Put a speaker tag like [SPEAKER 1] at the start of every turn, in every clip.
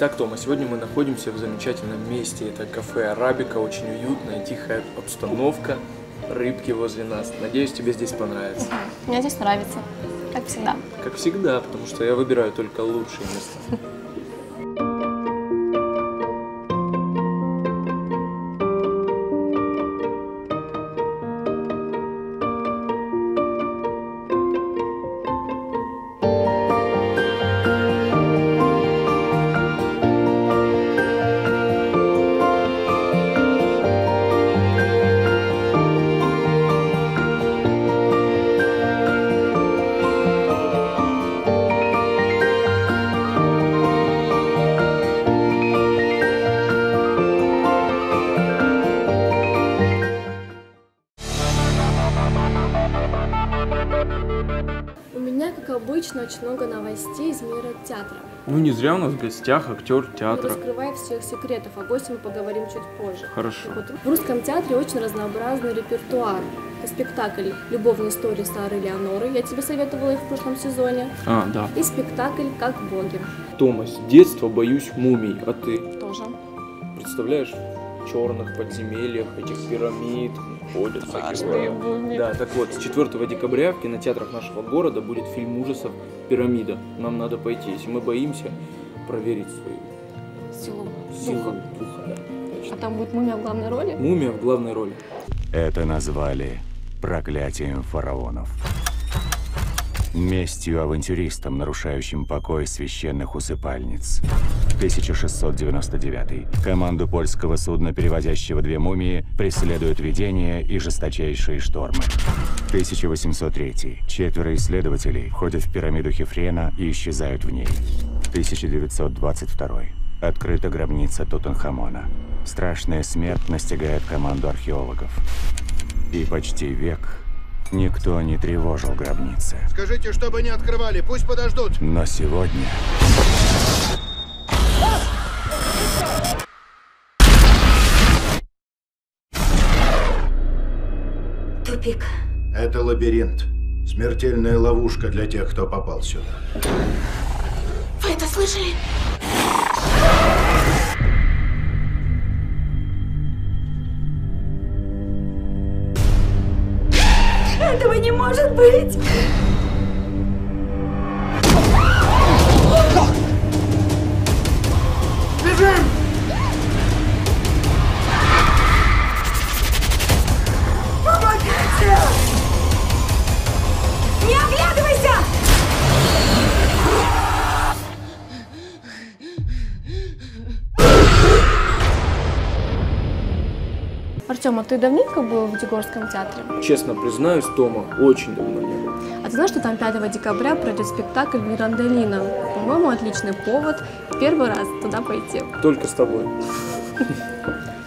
[SPEAKER 1] Итак, Тома, сегодня мы находимся в замечательном месте. Это кафе «Арабика», очень уютная, тихая обстановка, рыбки возле нас. Надеюсь, тебе здесь понравится.
[SPEAKER 2] Мне здесь нравится, как всегда.
[SPEAKER 1] Как всегда, потому что я выбираю только лучшие места.
[SPEAKER 2] У меня, как обычно, очень много новостей из мира театра.
[SPEAKER 1] Ну, не зря у нас в гостях актер
[SPEAKER 2] Не
[SPEAKER 1] театра.
[SPEAKER 2] раскрывая всех секретов, о гости мы поговорим чуть позже.
[SPEAKER 1] Хорошо.
[SPEAKER 2] Так вот, в русском театре очень разнообразный репертуар. Это спектакль «Любовные истории старой Леоноры», я тебе советовала их в прошлом сезоне.
[SPEAKER 1] Да.
[SPEAKER 2] И спектакль «Как боги».
[SPEAKER 1] Тома, с детства боюсь мумий, а ты?
[SPEAKER 2] Тоже.
[SPEAKER 1] Представляешь, в черных подземельях этих пирамид ходят всякие.
[SPEAKER 2] мумии.
[SPEAKER 1] Да, так вот, с 4 декабря в кинотеатрах нашего города будет фильм ужасов «Пирамида». Нам надо пойти, если мы боимся проверить свою
[SPEAKER 2] Силу
[SPEAKER 1] духа. Да,
[SPEAKER 2] А
[SPEAKER 1] точно.
[SPEAKER 2] там будет мумия в главной роли?
[SPEAKER 1] Мумия в главной роли.
[SPEAKER 3] Это назвали проклятием фараонов. Местью авантюристам, нарушающим покой священных усыпальниц. 1699. Команду польского судна, перевозящего 2 мумии, преследуют видения и жесточайшие штормы. 1803. 4 исследователей входят в пирамиду Хефрена и исчезают в ней. 1922. Открыта гробница Тутанхамона. Страшная смерть настигает команду археологов. И почти век никто не тревожил гробницы.
[SPEAKER 4] Скажите, чтобы не открывали, пусть подождут.
[SPEAKER 3] Но сегодня...
[SPEAKER 5] Тупик.
[SPEAKER 4] Это лабиринт. Смертельная ловушка для тех, кто попал сюда.
[SPEAKER 5] Вы это слышали? Этого не может быть!
[SPEAKER 4] Бежим!
[SPEAKER 5] Помогите! Не оглядывайся!
[SPEAKER 2] Артем, а ты давненько был в Дегорском театре?
[SPEAKER 1] Честно признаюсь, Тома, очень давно не был.
[SPEAKER 2] А ты знаешь, что там 5 декабря пройдет спектакль «Миранделина»? По-моему, отличный повод первый раз туда пойти.
[SPEAKER 1] Только с тобой.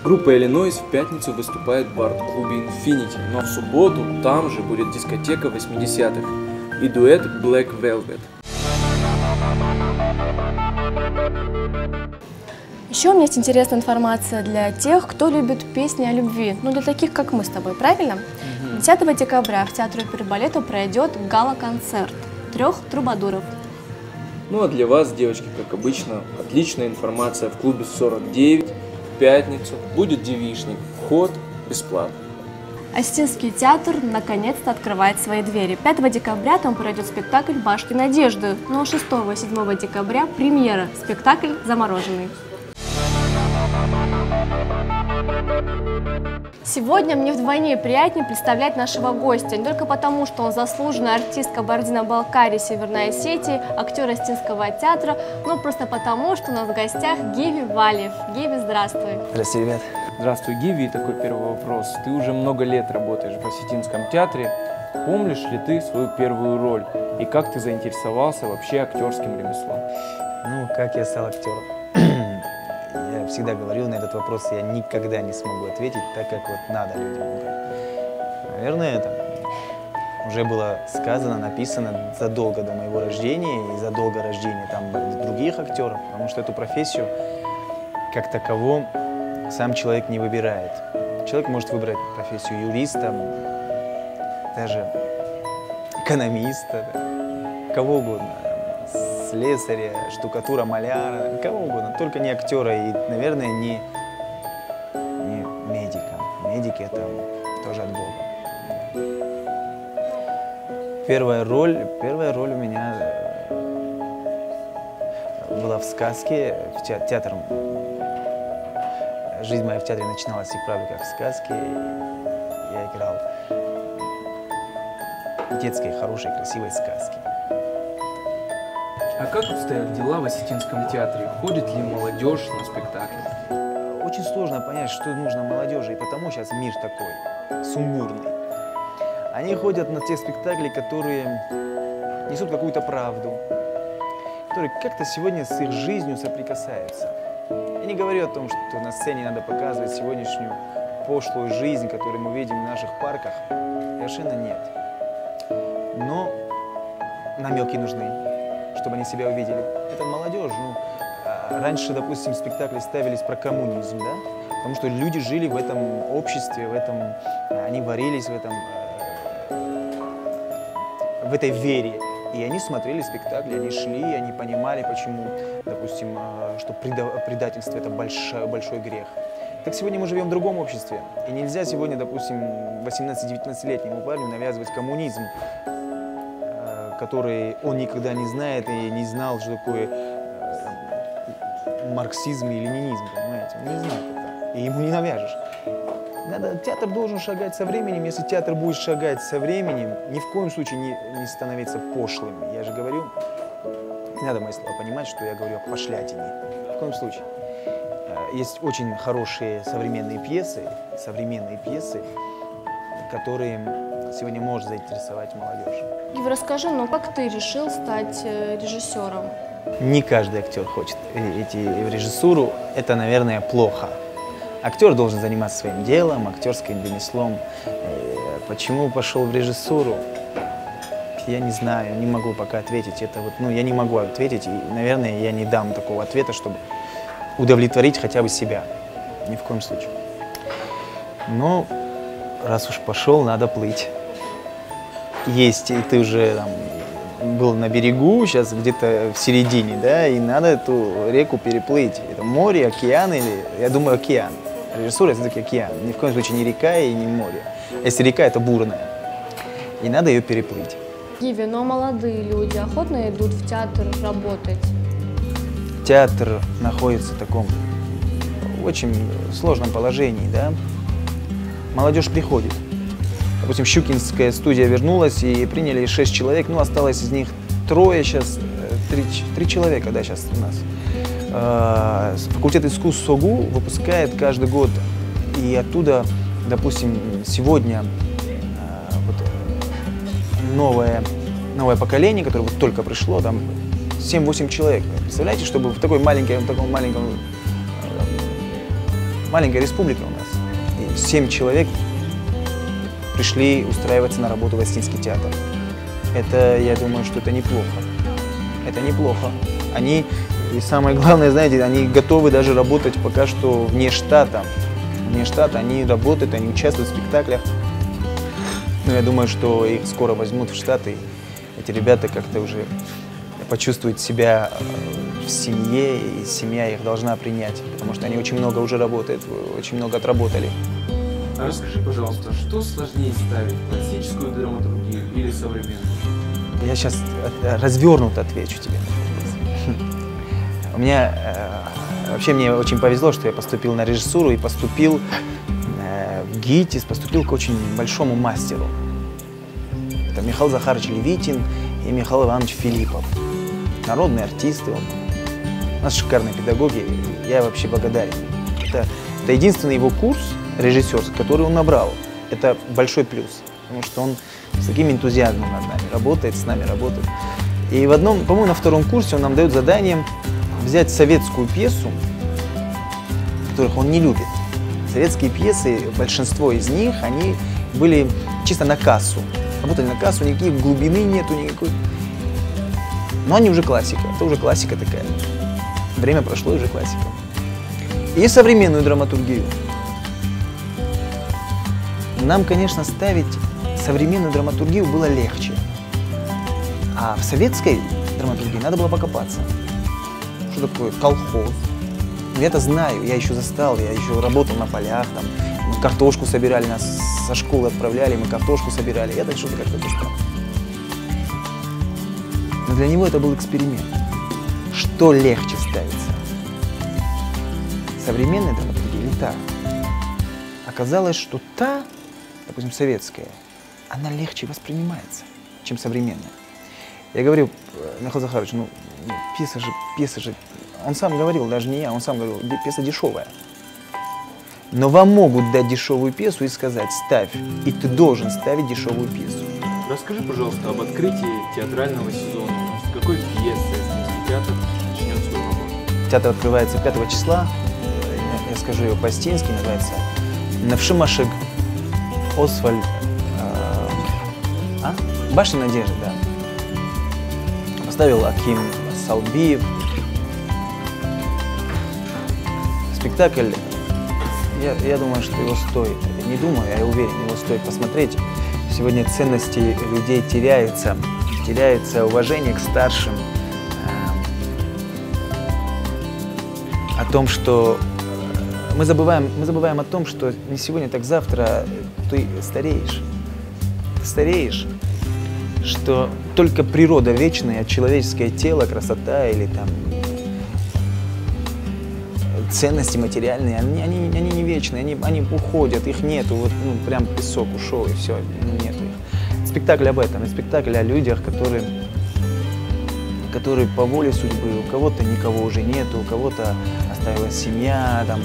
[SPEAKER 1] Группа «Иллинойс» в пятницу выступает в арт-клубе «Инфинити», но в субботу там же будет дискотека 80-х и дуэт Black Velvet.
[SPEAKER 2] Еще у меня есть интересная информация для тех, кто любит песни о любви. Ну, для таких, как мы с тобой, правильно? 10 декабря в Театре оперы и балета пройдет гала-концерт 3 трубадуров.
[SPEAKER 1] Ну а для вас, девочки, как обычно, отличная информация в клубе 49 в пятницу. Будет девичник, вход бесплатный.
[SPEAKER 2] Остинский театр наконец-то открывает свои двери. 5 декабря там пройдет спектакль «Башни надежды». Ну а 6 и 7 декабря премьера, спектакль «Замороженный». Сегодня мне вдвойне приятнее представлять нашего гостя, не только потому, что он заслуженный артист Кабардино-Балкарии, Северной Осетии, актер Остинского театра, но просто потому, что у нас в гостях Гиви Валиев. Гиви, здравствуй.
[SPEAKER 6] Здравствуйте, ребят.
[SPEAKER 1] Здравствуй, Гиви. И такой первый вопрос. Ты уже много лет работаешь в Осетинском театре. Помнишь ли ты свою первую роль? И как ты заинтересовался вообще актерским ремеслом?
[SPEAKER 6] Ну, как я стал актером? Я всегда говорил на этот вопрос, я никогда не смогу ответить так, как вот надо людям. Наверное, это уже было сказано, написано задолго до моего рождения и задолго рождения там других актеров, потому что эту профессию как таково сам человек не выбирает. Человек может выбрать профессию юриста, даже экономиста, кого угодно, слесаря, штукатура, маляра, кого угодно, только не актера и, наверное, не медика. Медики — это тоже от Бога. Первая роль у меня была в сказке, в театр. Жизнь моя в театре начиналась и правда как в сказке. Я играл в детской, хорошей, красивой сказке.
[SPEAKER 1] А как обстоят дела в Осетинском театре? Ходит ли молодежь на спектакли?
[SPEAKER 6] Очень сложно понять, что нужно молодежи, и потому сейчас мир такой сумбурный. Они ходят на те спектакли, которые несут какую-то правду, которые как-то сегодня с их жизнью соприкасаются. Я не говорю о том, что на сцене надо показывать сегодняшнюю пошлую жизнь, которую мы видим в наших парках. Совершенно нет. Но намеки нужны, чтобы они себя увидели. Это молодежь. Раньше, допустим, спектакли ставились про коммунизм, да? Потому что люди жили в этом обществе, они варились в этой вере. И они смотрели спектакли, они шли, они понимали, почему, допустим, что предательство — это большой грех. Так сегодня мы живем в другом обществе. И нельзя сегодня, допустим, 18-19-летнему парню навязывать коммунизм, который он никогда не знает и не знал, что такое марксизм и ленинизм, понимаете? Он не знает это. И ему не навяжешь. Театр должен шагать со временем. Если театр будет шагать со временем, ни в коем случае не становиться пошлым. Я же говорю, не надо мои слова понимать, что я говорю о пошлятине. Ни в коем случае. Есть очень хорошие современные пьесы, которые сегодня может заинтересовать молодежь.
[SPEAKER 2] Гив, расскажи, как ты решил стать режиссером?
[SPEAKER 6] Не каждый актер хочет идти в режиссуру. Это, наверное, плохо. Актер должен заниматься своим делом, актерским ремеслом. Почему пошел в режиссуру? Я не знаю, не могу пока ответить. Я не могу ответить, и, наверное, я не дам такого ответа, чтобы удовлетворить хотя бы себя. Ни в коем случае. Но раз уж пошел, надо плыть. Есть, и ты уже был на берегу, сейчас где-то в середине, да, и надо эту реку переплыть. Это море, океан или, я думаю, океан. Режиссура — это все-таки океан. Ни в коем случае не река и не море. Если река — это бурная. И надо ее переплыть.
[SPEAKER 2] Гиви, но молодые люди охотно идут в театр работать?
[SPEAKER 6] Театр находится в таком очень сложном положении, да. Молодежь приходит. Допустим, Щукинская студия вернулась и приняли 6 человек, осталось из них 3 сейчас, 3 человека, да, сейчас у нас. Факультет искусств СОГУ выпускает каждый год, и оттуда, допустим, сегодня новое поколение, которое вот только пришло, там 7-8 человек. Представляете, чтобы в такой маленькой республике у нас 7 человек пришли устраиваться на работу в Осетинский театр. Это, я думаю, что это неплохо. Это неплохо. Они, и самое главное, знаете, они готовы даже работать пока что вне штата. Вне штата они работают, они участвуют в спектаклях. Но я думаю, что их скоро возьмут в штат, и эти ребята как-то уже почувствуют себя в семье, и семья их должна принять, потому что они очень много уже работают, очень много отработали.
[SPEAKER 1] А расскажи, пожалуйста, что сложнее ставить, классическую драматургию или современную?
[SPEAKER 6] Я сейчас развернуто отвечу тебе. Вообще мне очень повезло, что я поступил на режиссуру и поступил в ГИТИС, поступил к очень большому мастеру. Это Михаил Захарович Левитин и Михаил Иванович Филиппов. Народные артисты. У нас шикарные педагоги, я вообще благодарен. Это единственный его курс режиссерский, который он набрал. Это большой плюс, потому что он с таким энтузиазмом над нами работает, с нами работает. И по-моему, на 2-м курсе он нам дает задание взять советскую пьесу, которых он не любит. Советские пьесы, большинство из них, они были чисто на кассу. Работали на кассу, никакой глубины нету, никакой. Но они уже классика, это уже классика такая. Время прошло, уже классика. И современную драматургию. Нам, конечно, ставить современную драматургию было легче. А в советской драматургии, надо было покопаться. Что такое колхоз? Я это знаю, я еще застал, я еще работал на полях, там, мы картошку собирали, нас со школы отправляли, мы картошку собирали, это что-то как-то застал. Но для него это был эксперимент. Что легче ставится? Современная драматургия или та? Оказалось, что та, допустим, советская, она легче воспринимается, чем современная. Я говорю, Михаил Захарович, ну, пьеса же, он сам говорил, даже не я, он сам говорил, пьеса дешевая. Но вам могут дать дешевую пьесу и сказать, ставь, и ты должен ставить дешевую пьесу.
[SPEAKER 1] Расскажи, пожалуйста, об открытии театрального сезона. С какой пьесы Остинский театр начнет свою работу?
[SPEAKER 6] Театр открывается 5 числа, я скажу ее по-остински, называется «Навшимашек Освальд». «Башня надежды», да. Поставил Аким Салбиев. Спектакль, я думаю, что его стоит. Я не думаю, я уверен, его стоит посмотреть. Сегодня ценности людей теряются уважение к старшим. О том, что мы забываем о том, что не сегодня, так завтра ты стареешь. Ты стареешь, что только природа вечная, а человеческое тело, красота или там ценности материальные, они не вечные, они уходят, их нету, вот, ну, прям песок ушел и все, нету их. Спектакль об этом, спектакль о людях, которые по воле судьбы, у кого-то никого уже нету, у кого-то оставилась семья, там,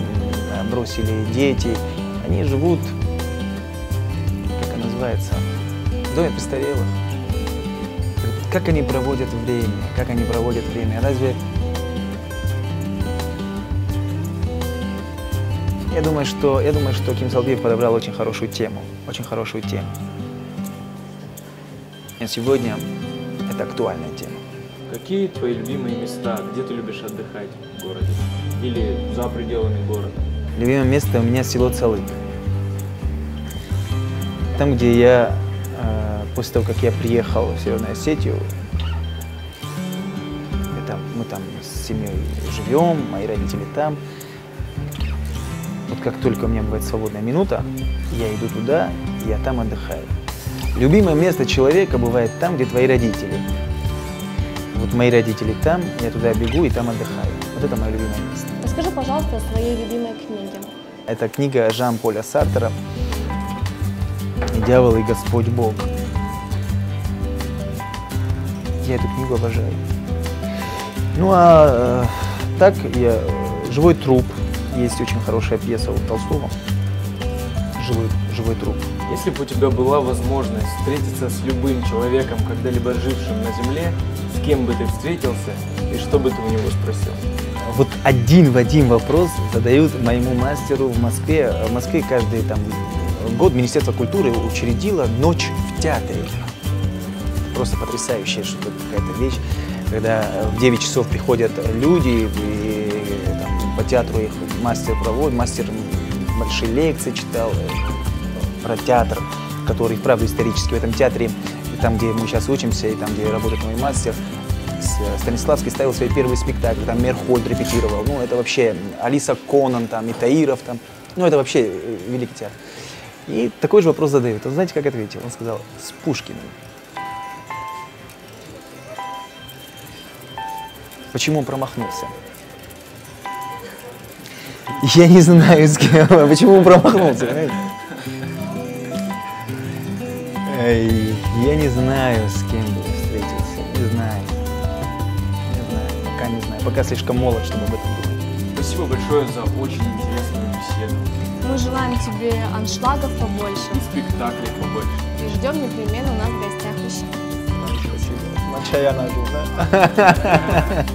[SPEAKER 6] бросили дети, они живут, как это называется, в доме престарелых. Как они проводят время, разве... Я думаю, что Аким Салбиев подобрал очень хорошую тему. И сегодня это актуальная тема.
[SPEAKER 1] Какие твои любимые места? Где ты любишь отдыхать в городе? Или за пределами города?
[SPEAKER 6] Любимое место у меня село Цалык. Там, где я, после того, как я приехал в Северную Осетию, мы там с семьей живем, мои родители там. Вот как только у меня бывает свободная минута, я иду туда, и я там отдыхаю. Любимое место человека бывает там, где твои родители. Вот мои родители там, я туда бегу и там отдыхаю. Вот это мое любимое место.
[SPEAKER 2] Расскажи, пожалуйста, о своей любимой книге.
[SPEAKER 6] Это книга Жан-Поля Сартера «Дьявол и Господь Бог». Я эту книгу обожаю. Ну а так, «Живой труп». Есть очень хорошая пьеса у Толстого. Живой труп.
[SPEAKER 1] Если бы у тебя была возможность встретиться с любым человеком, когда-либо жившим на Земле, с кем бы ты встретился и что бы ты у него спросил?
[SPEAKER 6] Вот один в один вопрос задают моему мастеру в Москве. В Москве каждый год Министерство культуры учредило «Ночь в театре». Просто потрясающая что-то, какая-то вещь, когда в 9 часов приходят люди, и по театру их мастер проводит, мастер большие лекции читал про театр, который, вправду, исторический. В этом театре, там, где мы сейчас учимся, и там, где работает мой мастер, Станиславский ставил свои первые спектакли, там Мерхольд репетировал, ну, это вообще Алиса Конан, там, и Таиров, там, ну, это вообще великий театр. И такой же вопрос задают. Он, знаете, как ответил? Он сказал: с Пушкиным. Почему он промахнулся? Я не знаю, с кем, почему он промахнулся, понимаете? Я не знаю, с кем бы встретился, не знаю, пока не знаю, пока слишком молод, чтобы об этом думать.
[SPEAKER 1] Спасибо большое за очень интересную беседу.
[SPEAKER 2] Мы желаем тебе аншлагов побольше.
[SPEAKER 1] И спектаклей побольше.
[SPEAKER 2] И ждем непременно у нас в гостях еще.
[SPEAKER 6] Спасибо. Мачая нажу, да?